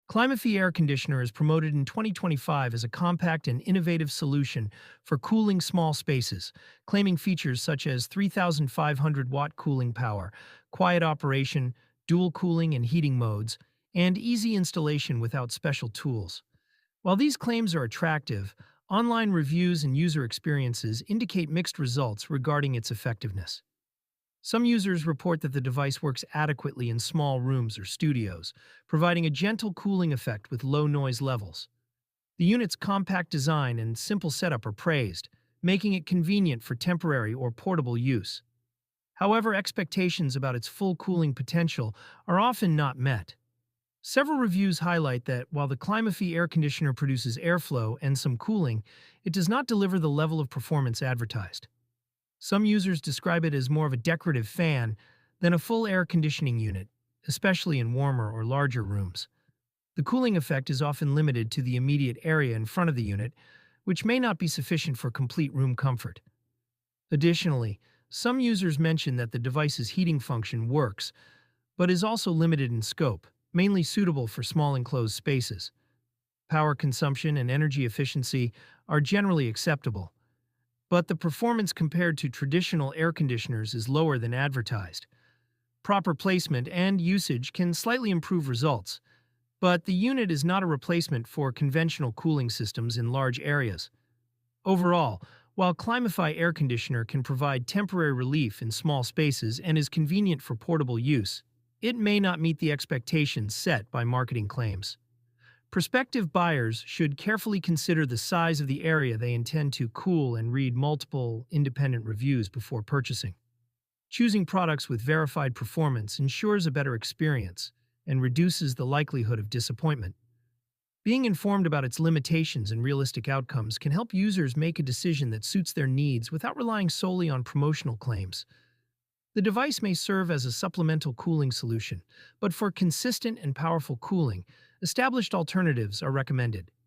Climafy Air Conditioner is promoted in 2025 as a compact and innovative solution for cooling small spaces, claiming features such as 3,500-watt cooling power, quiet operation, dual cooling and heating modes, and easy installation without special tools. While these claims are attractive, online reviews and user experiences indicate mixed results regarding its effectiveness. Some users report that the device works adequately in small rooms or studios, providing a gentle cooling effect with low noise levels. The unit's compact design and simple setup are praised, making it convenient for temporary or portable use. However, expectations about its full cooling potential are often not met. Several reviews highlight that while the Climafy air conditioner produces airflow and some cooling, it does not deliver the level of performance advertised. Some users describe it as more of a decorative fan than a full air conditioning unit, especially in warmer or larger rooms. The cooling effect is often limited to the immediate area in front of the unit, which may not be sufficient for complete room comfort. Additionally, some users mention that the device's heating function works, but is also limited in scope, mainly suitable for small enclosed spaces. Power consumption and energy efficiency are generally acceptable, but the performance compared to traditional air conditioners is lower than advertised. Proper placement and usage can slightly improve results, but the unit is not a replacement for conventional cooling systems in large areas. Overall, while Climafy air conditioner can provide temporary relief in small spaces and is convenient for portable use, it may not meet the expectations set by marketing claims. Prospective buyers should carefully consider the size of the area they intend to cool and read multiple independent reviews before purchasing. Choosing products with verified performance ensures a better experience and reduces the likelihood of disappointment. Being informed about its limitations and realistic outcomes can help users make a decision that suits their needs without relying solely on promotional claims. The device may serve as a supplemental cooling solution, but for consistent and powerful cooling, established alternatives are recommended.